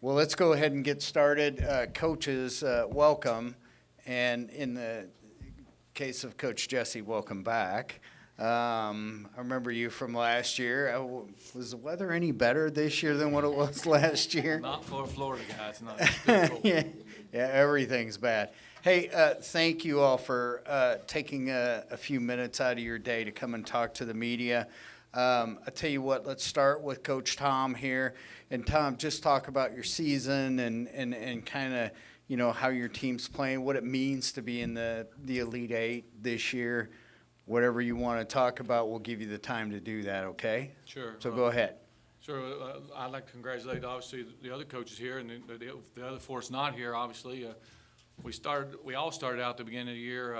Well, let's go ahead and get started. Coaches, welcome. And in the case of Coach Jesse, welcome back. I remember you from last year. Was the weather any better this year than what it was last year? Not for a Florida guy. It's not. It's still cold. Yeah, everything's bad. Hey, thank you all for taking a few minutes out of your day to come and talk to the media. I tell you what, let's start with Coach Tom here. And Tom, just talk about your season and kind of, you know, how your team's playing, what it means to be in the Elite Eight this year. Whatever you want to talk about, we'll give you the time to do that, okay? Sure. So go ahead. Sure. I'd like to congratulate, obviously, the other coaches here, and the other four's not here, obviously. We all started out at the beginning of the year.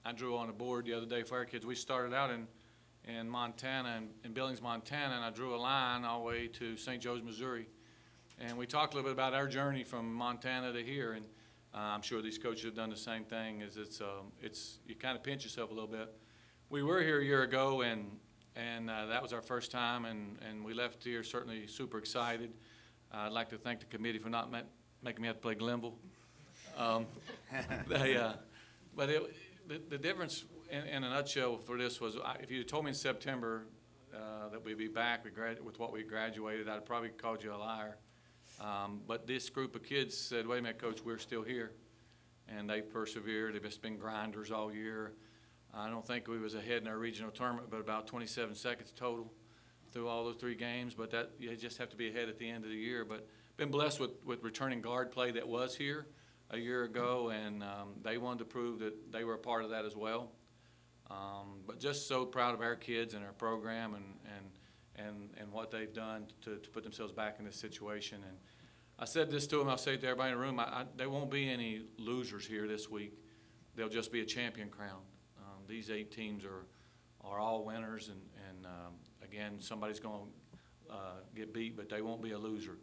I drew on the board the other day for our kids. We started out in Montana, in Billings, Montana, and I drew a line all the way to St. Joe's, Missouri. And we talked a little bit about our journey from Montana to here, and I'm sure these coaches have done the same thing. You kind of pinch yourself a little bit. We were here a year ago, and that was our first time, and we left here certainly super excited. I'd like to thank the committee for not making me have to play Glenville. But the difference in a nutshell for this was, if you had told me in September that we'd be back with what we graduated, I'd probably called you a liar. But this group of kids said, wait a minute, Coach, we're still here. And they persevered. They've just been grinders all year. I don't think we was ahead in our regional tournament, but about 27 seconds total through all those three games. But that you just have to be ahead at the end of the year. But been blessed with returning guard play that was here a year ago, and they wanted to prove that they were a part of that as well. But just so proud of our kids and our program and what they've done to put themselves back in this situation. And I said this to them, I'll say it to everybody in the room, there won't be any losers here this week. There'll just be a champion crown. These 8 teams are all winners, and again, somebody's going to get beat, but they won't be a loser.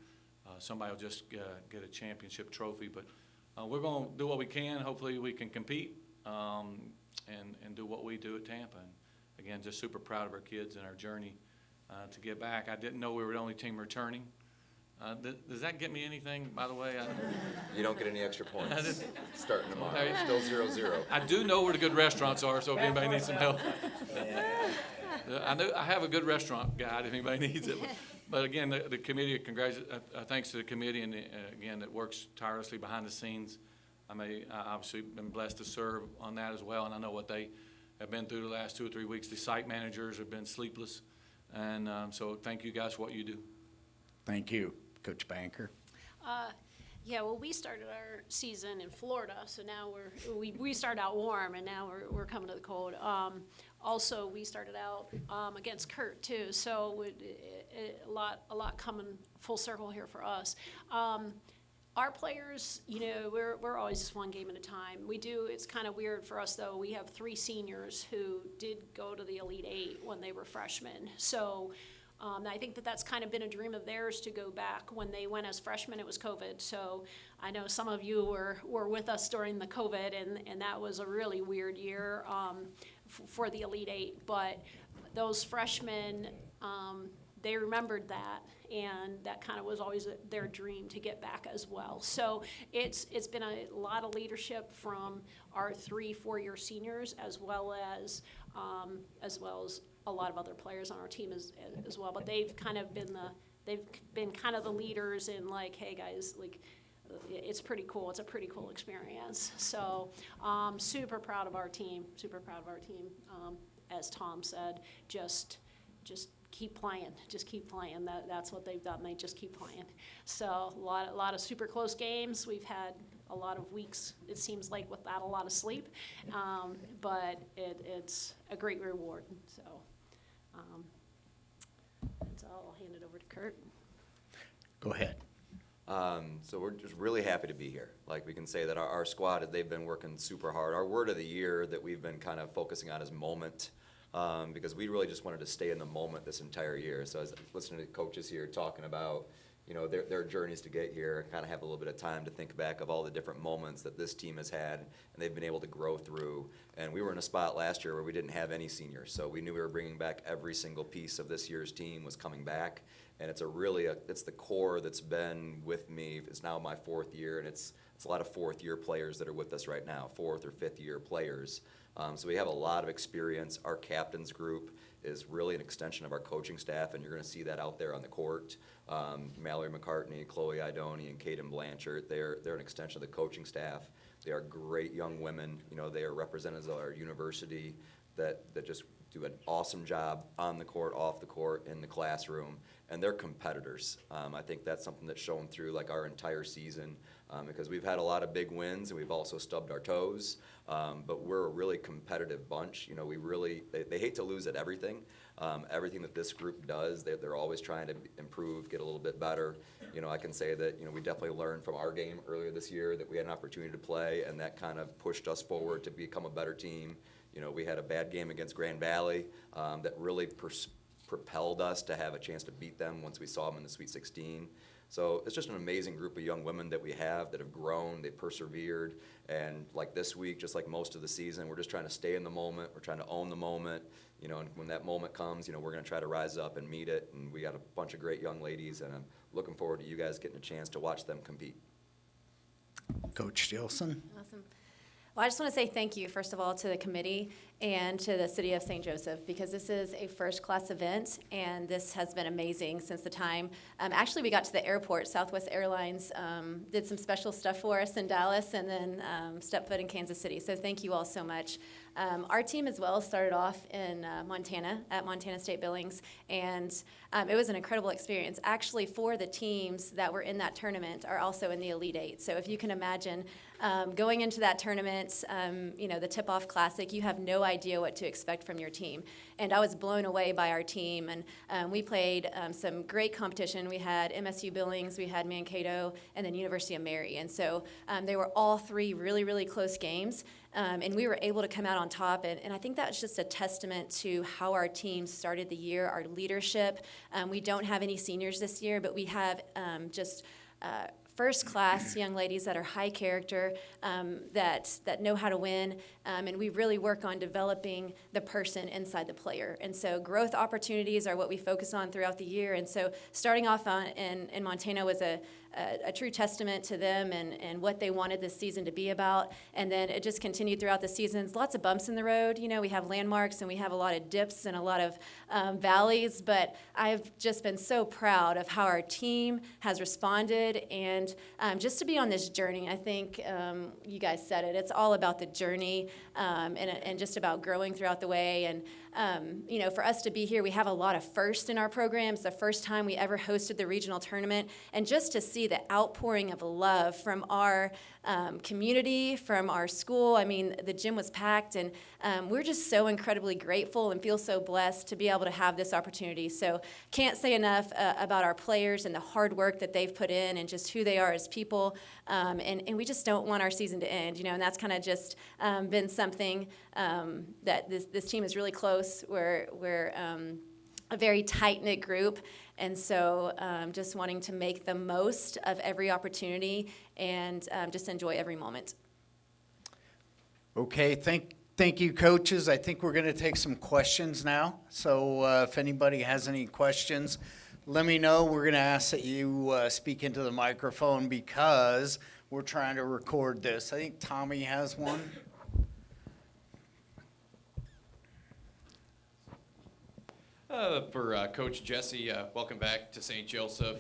Somebody will just get a championship trophy. But we're going to do what we can. Hopefully we can compete and do what we do at Tampa. And again, just super proud of our kids and our journey to get back. I didn't know we were the only team returning. Does that get me anything, by the way? You don't get any extra points starting tomorrow. Still 0-0. I do know where the good restaurants are, so if anybody needs some help. I have a good restaurant guide if anybody needs it. But again, the committee, thanks to the committee, and again, that works tirelessly behind the scenes. I obviously been blessed to serve on that as well, and I know what they have been through the last 2 or 3 weeks. The site managers have been sleepless, and so thank you guys for what you do. Thank you, Coach Banker. Yeah, well, we started our season in Florida, so now we started out warm, and now we're coming to the cold. Also, we started out against Kurt too, so a lot coming full circle here for us. Our players, you know, we're always just one game at a time. It's kind of weird for us though. We have 3 seniors who did go to the Elite Eight when they were freshmen, so. I think that's kind of been a dream of theirs to go back. When they went as freshmen, it was COVID. So I know some of you were with us during the COVID, and that was a really weird year for the Elite Eight. But those freshmen, they remembered that, and that kind of was always their dream to get back as well. So it's been a lot of leadership from our 3 4-year seniors, as well as a lot of other players on our team as well. But they've been kind of the leaders in, like, hey guys, like, it's pretty cool. It's a pretty cool experience. So super proud of our team. As Tom said, just keep playing. Just keep playing. That's what they've done. They just keep playing. So a lot of super close games. We've had a lot of weeks, it seems like, without a lot of sleep. But it's a great reward. So that's all. I'll hand it over to Kurt. Go ahead. So we're just really happy to be here. Like, we can say that our squad, they've been working super hard. Our word of the year that we've been kind of focusing on is moment, because we really just wanted to stay in the moment this entire year. So I was listening to coaches here talking about, their journeys to get here, kind of have a little bit of time to think back of all the different moments that this team has had and they've been able to grow through. And we were in a spot last year where we didn't have any seniors, so we knew we were bringing back every single piece of this year's team was coming back. And it's it's the core that's been with me. It's now my 4th year, and it's a lot of 4th-year players that are with us right now, 4th or 5th-year players. So we have a lot of experience. Our captains group is really an extension of our coaching staff, and you're going to see that out there on the court. Mallory McCartney, Chloe Idoni, and Kaden Blanchard, they're an extension of the coaching staff. They are great young women. They are representatives of our university that just do an awesome job on the court, off the court, in the classroom, and they're competitors. I think that's something that's shown through like our entire season, because we've had a lot of big wins and we've also stubbed our toes, but we're a really competitive bunch. They hate to lose at everything. Everything that this group does, they're always trying to improve, get a little bit better. I can say that, we definitely learned from our game earlier this year that we had an opportunity to play, and that kind of pushed us forward to become a better team. We had a bad game against Grand Valley that really propelled us to have a chance to beat them once we saw them in the Sweet 16. So it's just an amazing group of young women that we have that have grown, they persevered, and like this week, just like most of the season, we're just trying to stay in the moment, we're trying to own the moment, and when that moment comes, we're going to try to rise up and meet it, and we got a bunch of great young ladies, and I'm looking forward to you guys getting a chance to watch them compete. Coach Gilson? Awesome. Well, I just want to say thank you, first of all, to the committee and to the City of St. Joseph, because this is a first-class event, and this has been amazing since the time. Actually, we got to the airport. Southwest Airlines did some special stuff for us in Dallas, and then stepped foot in Kansas City. So thank you all so much. Our team as well started off in Montana, at Montana State Billings, and it was an incredible experience. Actually, 4 of the teams that were in that tournament are also in the Elite Eight. So if you can imagine going into that tournament, the Tip-Off Classic, you have no idea what to expect from your team. And I was blown away by our team, and we played some great competition. We had MSU Billings, we had Mankato, and then University of Mary. And so they were all 3 really, really close games. And we were able to come out on top, and I think that's just a testament to how our team started the year, our leadership. We don't have any seniors this year, but we have just first-class young ladies that are high character, that know how to win, and we really work on developing the person inside the player. And so growth opportunities are what we focus on throughout the year. And so starting off in Montana was a true testament to them and what they wanted this season to be about. And then it just continued throughout the seasons. Lots of bumps in the road. We have landmarks and we have a lot of dips and a lot of valleys. But I've just been so proud of how our team has responded. And just to be on this journey, I think you guys said it. It's all about the journey and just about growing throughout the way. And for us to be here, we have a lot of firsts in our programs. The first time we ever hosted the regional tournament, and just to see the outpouring of love from our community, from our school. I mean, the gym was packed, and we're just so incredibly grateful and feel so blessed to be able to have this opportunity. So can't say enough about our players and the hard work that they've put in and just who they are as people. And we just don't want our season to end, and that's kind of just been something that this team is really close. We're a very tight-knit group, and so just wanting to make the most of every opportunity and just enjoy every moment. Okay, thank you, coaches. I think we're going to take some questions now. So if anybody has any questions, let me know. We're going to ask that you speak into the microphone because we're trying to record this. I think Tommy has one. For Coach Jesse, welcome back to St. Joseph.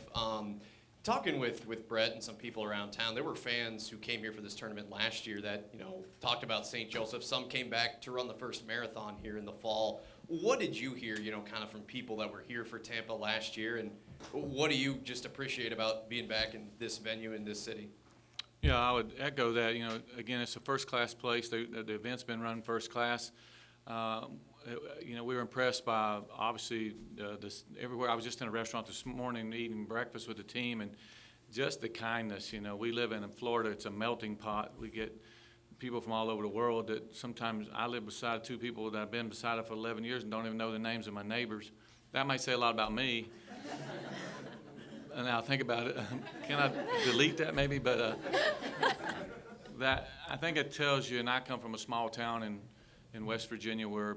Talking with Brett and some people around town, there were fans who came here for this tournament last year that, talked about St. Joseph. Some came back to run the first marathon here in the fall. What did you hear, kind of from people that were here for Tampa last year, and what do you just appreciate about being back in this venue in this city? Yeah, I would echo that. Again, it's a first-class place. The event's been run first class. We were impressed by, obviously, this everywhere. I was just in a restaurant this morning eating breakfast with the team, and just the kindness. We live in Florida. It's a melting pot. We get people from all over the world that sometimes I live beside 2 people that I've been beside for 11 years and don't even know the names of my neighbors. That might say a lot about me. now think about it. Can I delete that maybe? But that I think it tells you. And I come from a small town in West Virginia where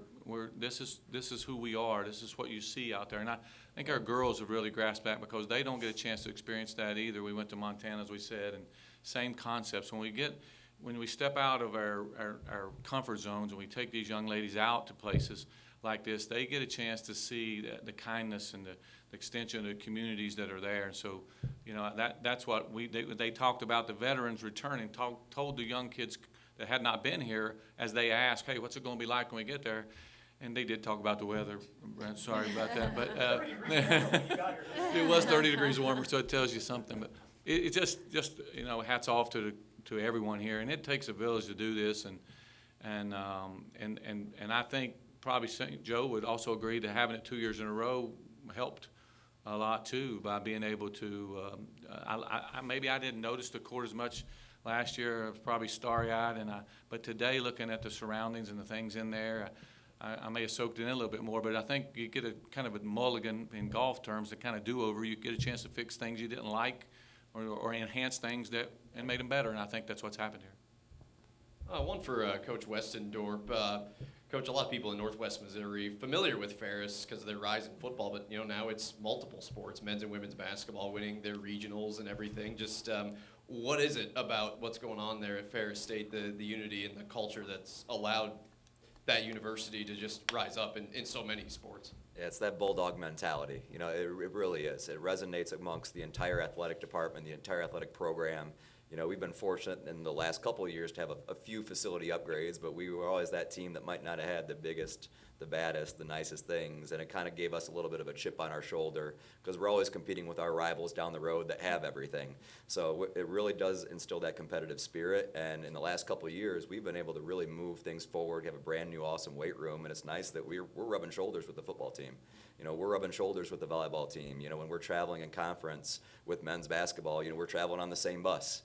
this is who we are. This is what you see out there. And I think our girls have really grasped that because they don't get a chance to experience that either. We went to Montana, as we said, and same concepts. When we step out of our comfort zones and we take these young ladies out to places like this, they get a chance to see the kindness and the extension of the communities that are there. And so, that's what they talked about the veterans returning, told the young kids that had not been here as they asked, hey, what's it going to be like when we get there? And they did talk about the weather. Sorry about that, but it was 30 degrees warmer, so it tells you something. But it just hats off to everyone here, and it takes a village to do this. And I think probably Joe would also agree that having it 2 years in a row helped a lot too by being able to. Maybe I didn't notice the court as much last year. I was probably starry-eyed, but today looking at the surroundings and the things in there. I may have soaked it in a little bit more, but I think you get a kind of a mulligan in golf terms, a kind of do-over. You get a chance to fix things you didn't like or enhance things and made them better, and I think that's what's happened here. One for Coach Westendorp. Coach, a lot of people in Northwest Missouri familiar with Ferris because of their rise in football, but now it's multiple sports, men's and women's basketball winning their regionals and everything. Just what is it about what's going on there at Ferris State, the unity and the culture that's allowed that university to just rise up in so many sports? Yeah, it's that bulldog mentality. It really is. It resonates amongst the entire athletic department, the entire athletic program. We've been fortunate in the last couple of years to have a few facility upgrades, but we were always that team that might not have had the biggest, the baddest, the nicest things, and it kind of gave us a little bit of a chip on our shoulder because we're always competing with our rivals down the road that have everything. So it really does instill that competitive spirit, and in the last couple of years, we've been able to really move things forward, have a brand new awesome weight room, and it's nice that we're rubbing shoulders with the football team. We're rubbing shoulders with the volleyball team. When we're traveling in conference with men's basketball, we're traveling on the same bus.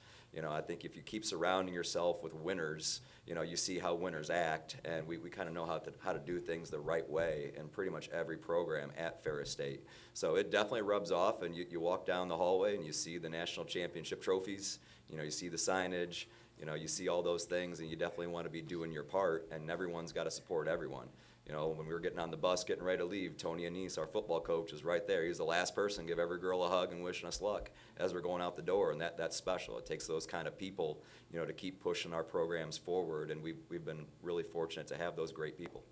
I think if you keep surrounding yourself with winners, you see how winners act, and we kind of know how to do things the right way in pretty much every program at Ferris State. So it definitely rubs off, and you walk down the hallway and you see the national championship trophies, you see the signage, you see all those things, and you definitely want to be doing your part, and everyone's got to support everyone. When we were getting on the bus, getting ready to leave, Tony Anise, our football coach, is right there. He's the last person to give every girl a hug and wishing us luck as we're going out the door, and that's special. It takes those kind of people, to keep pushing our programs forward, and we've been really fortunate to have those great people.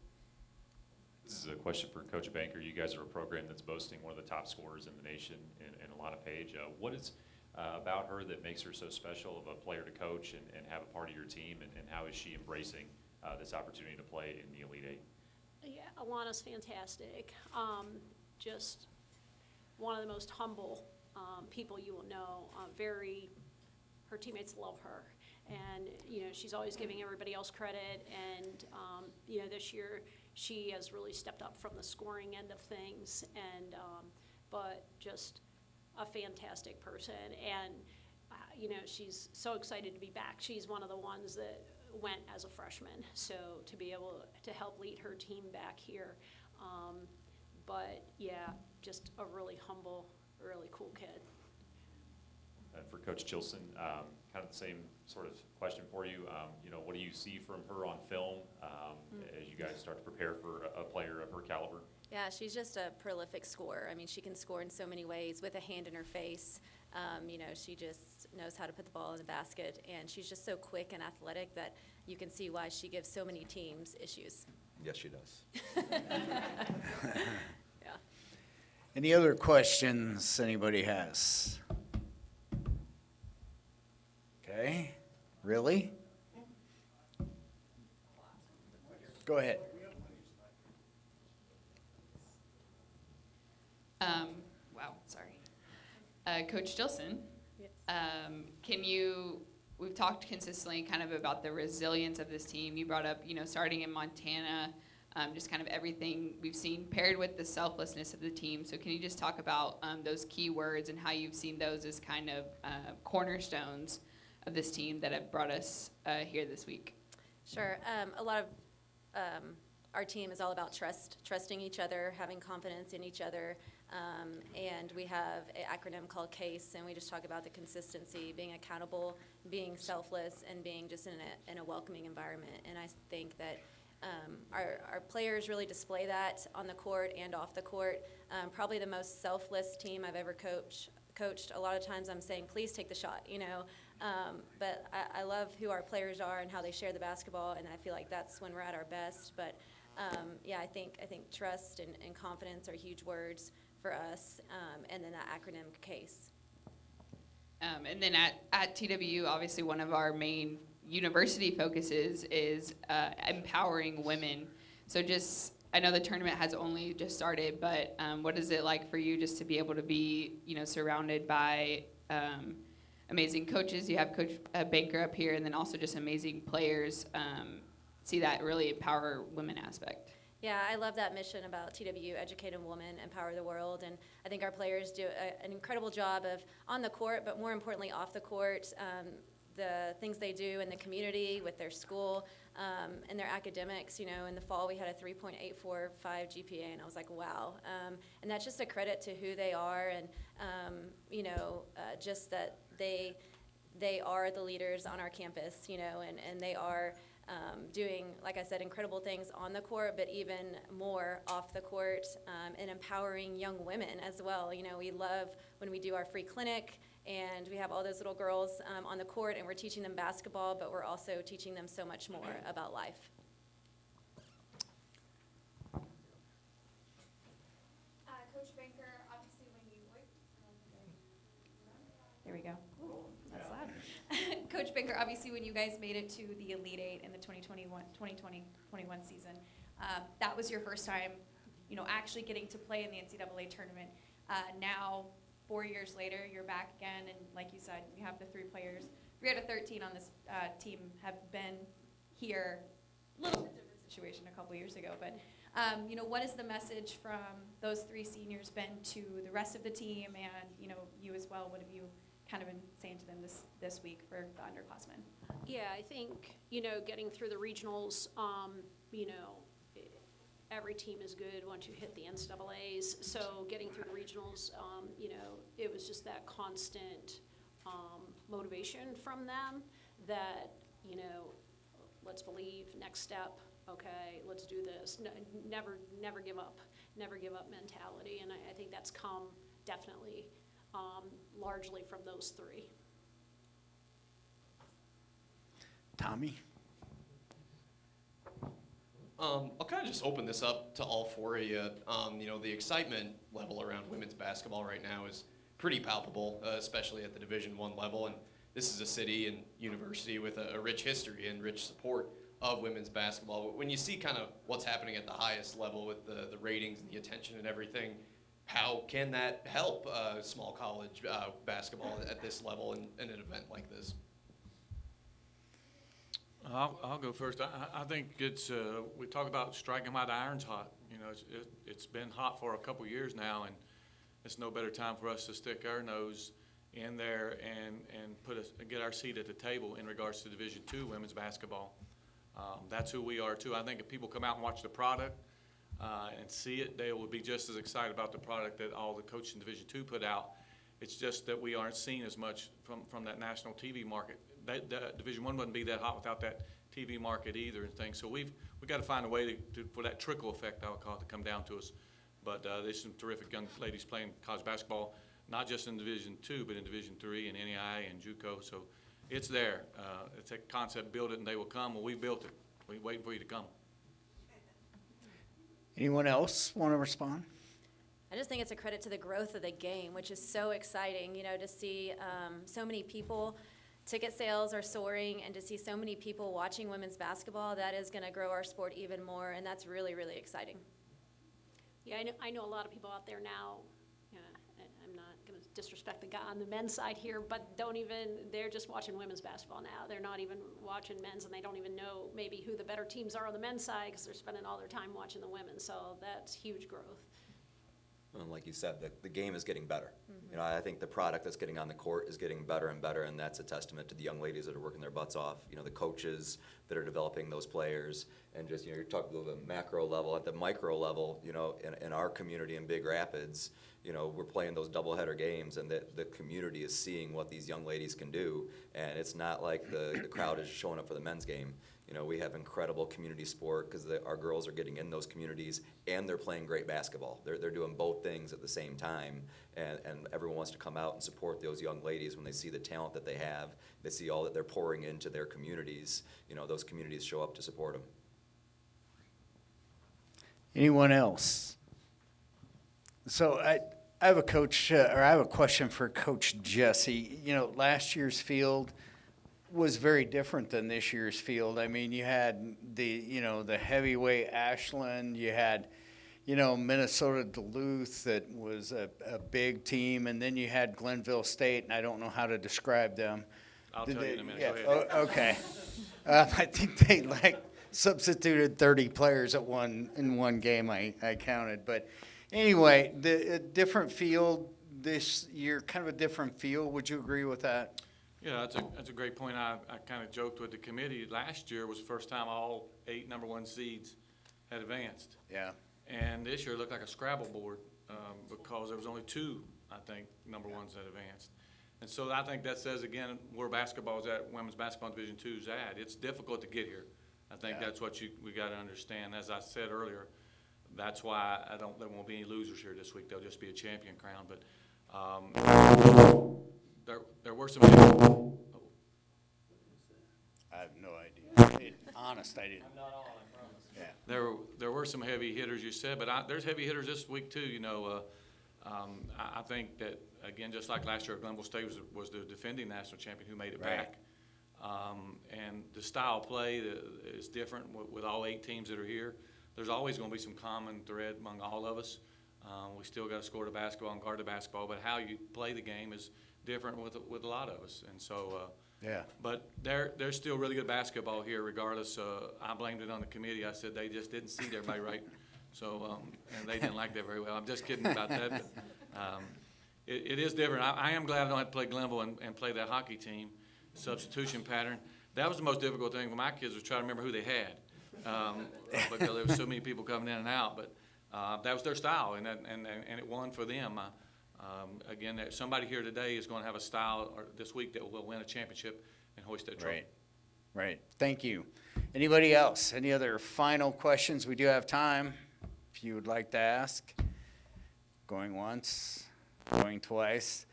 This is a question for Coach Banker. You guys are a program that's boasting one of the top scorers in the nation in Alana Page. What is about her that makes her so special of a player to coach and have a part of your team, and how is she embracing this opportunity to play in the Elite Eight? Yeah, Alana's fantastic. Just one of the most humble people you will know. Her teammates love her, and she's always giving everybody else credit. And this year she has really stepped up from the scoring end of things, and but just a fantastic person. And she's so excited to be back. She's one of the ones that went as a freshman, so to be able to help lead her team back here. But yeah, just a really humble, really cool kid. For Coach Chilson, kind of the same sort of question for you. What do you see from her on film as you guys start to prepare for a player of her caliber? Yeah, she's just a prolific scorer. I mean, she can score in so many ways with a hand in her face. She just knows how to put the ball in the basket, and she's just so quick and athletic that you can see why she gives so many teams issues. Yes, she does. Yeah. Any other questions anybody has? Okay, really? Go ahead. Wow, sorry. Coach Dilson, Yes. we've talked consistently kind of about the resilience of this team. You brought up, starting in Montana, just kind of everything we've seen paired with the selflessness of the team. So can you just talk about those key words and how you've seen those as kind of cornerstones of this team that have brought us here this week? Sure. A lot of our team is all about trusting each other, having confidence in each other, And we have an acronym called CASE, and we just talk about the consistency, being accountable, being selfless, and being just in a welcoming environment. And I think that our players really display that on the court and off the court. Probably the most selfless team I've ever coached. A lot of times I'm saying, please take the shot, but I love who our players are and how they share the basketball, and I feel like that's when we're at our best. But yeah, I think trust and confidence are huge words for us, and then that acronym CASE. And then at TWU, obviously one of our main university focuses is empowering women. So I know the tournament has only just started, but what is it like for you just to be able to be, surrounded by amazing coaches? You have Coach Banker up here, and then also just amazing players. See that really empower women aspect. Yeah, I love that mission about TWU, educate a woman, empower the world, and I think our players do an incredible job of on the court, but more importantly off the court, the things they do in the community with their school and their academics. In the fall we had a 3.845 GPA, and I was like, wow. And that's just a credit to who they are, and just that they are the leaders on our campus, and they are doing, like I said, incredible things on the court, but even more off the court, and empowering young women as well. We love when we do our free clinic, and we have all those little girls on the court, and we're teaching them basketball, but we're also teaching them so much more about life. Coach Banker, obviously when you There we go. Ooh, that's loud. Coach Banker, obviously when you guys made it to the Elite Eight in the 2020-21 season, that was your first time, actually getting to play in the NCAA tournament. Now, 4 years later, you're back again, and like you said, you have the 3 out of 13 on this team have been here. A little bit different situation a couple years ago, but what is the message from those 3 seniors been to the rest of the team, and you as well? What have you kind of been saying to them this week for the underclassmen? Yeah, I think, getting through the regionals, every team is good once you hit the NCAAs. So getting through the regionals, it was just that constant motivation from them that, let's believe, next step, okay, let's do this. Never give up mentality. And I think that's come definitely largely from those 3. Tommy? I'll kind of just open this up to all 4 of you. The excitement level around women's basketball right now is pretty palpable, especially at the Division I level. And this is a city and university with a rich history and rich support of women's basketball. When you see kind of what's happening at the highest level with the ratings and the attention and everything, how can that help small college basketball at this level in an event like this? I'll go first. I think it's we talk about striking while the iron's hot. It's been hot for a couple years now, and it's no better time for us to stick our nose in there and get our seat at the table in regards to Division II women's basketball. That's who we are too. I think if people come out and watch the product and see it, they will be just as excited about the product that all the coaches in Division II put out. It's just that we aren't seen as much from that national TV market. That Division I wouldn't be that hot without that TV market either and things. So we've got to find a way for that trickle effect, I would call it, to come down to us. But there's some terrific young ladies playing college basketball, not just in Division II, but in Division III and NAIA and JUCO. So it's there. It's a concept, build it and they will come. Well, we built it. We're waiting for you to come. Anyone else want to respond? I just think it's a credit to the growth of the game, which is so exciting, to see so many people. Ticket sales are soaring, and to see so many people watching women's basketball, that is going to grow our sport even more, and that's really, really exciting. Yeah, I know a lot of people out there now. I'm not going to disrespect the guy on the men's side here, but they're just watching women's basketball now. They're not even watching men's, and they don't even know maybe who the better teams are on the men's side because they're spending all their time watching the women. So that's huge growth. And like you said, the game is getting better. Mm-hmm. I think the product that's getting on the court is getting better and better, and that's a testament to the young ladies that are working their butts off. The coaches that are developing those players, and just you're talking about the macro level, at the micro level. In our community in Big Rapids, you know, we're playing those doubleheader games, and the community is seeing what these young ladies can do, and it's not like the crowd is showing up for the men's game. You know, we have incredible community sport because our girls are getting in those communities, and they're playing great basketball. They're doing both things at the same time, and everyone wants to come out and support those young ladies when they see the talent that they have. They see all that they're pouring into their communities. You know, those communities show up to support them. Anyone else? So I have a coach, or I have a question for Coach Jesse. You know, last year's field was very different than this year's field. I mean, you had the heavyweight Ashland, you had, Minnesota Duluth that was a big team, and then you had Glenville State, and I don't know how to describe them. I'll tell you in a minute. Yeah, Go ahead. okay. I think they substituted 30 players in one game. I counted, but anyway, the different field this year, kind of a different field. Would you agree with that? Yeah, that's a great point. I kind of joked with the committee. Last year was the first time all 8 number 1 seeds had advanced. Yeah. And this year it looked like a Scrabble board because there was only 2, I think, number 1s that advanced. And so I think that says, again, where basketball is at, women's basketball in Division II is at. It's difficult to get here. I think that's what we got to understand. As I said earlier, that's why there won't be any losers here this week. There'll just be a champion crown. But there were some. I have no idea. Honest, I didn't. I'm not on, I promise. Yeah. There were some heavy hitters, you said, but there's heavy hitters this week too. I think that, again, just like last year, Glenville State was the defending national champion who made it Right. back. And the style of play is different with all 8 teams that are here. There's always going to be some common thread among all of us. We still got to score the basketball and guard the basketball, but how you play the game is different with a lot of us. And so, Yeah. but there's still really good basketball here regardless. I blamed it on the committee. I said they just didn't seed everybody right. So, and they didn't like that very well. I'm just kidding about that. But, it is different. I am glad I don't have to play Glenville and play that hockey team substitution pattern. That was the most difficult thing for my kids, was trying to remember who they had because there were so many people coming in and out. But that was their style, and it won for them. Again, somebody here today is going to have a style this week that will win a championship and hoist that trophy. Right. Thank you. Anybody else? Any other final questions? We do have time if you would like to ask. Going once, going twice.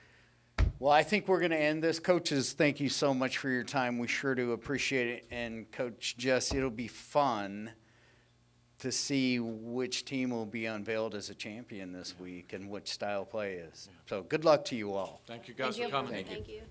Well, I think we're going to end this. Coaches, thank you so much for your time. We sure do appreciate it. And Coach Jesse, it'll be fun to see which team will be unveiled as a champion this week and which style play is. So good luck to you all. Thank you guys Thank for you. coming. Thank you.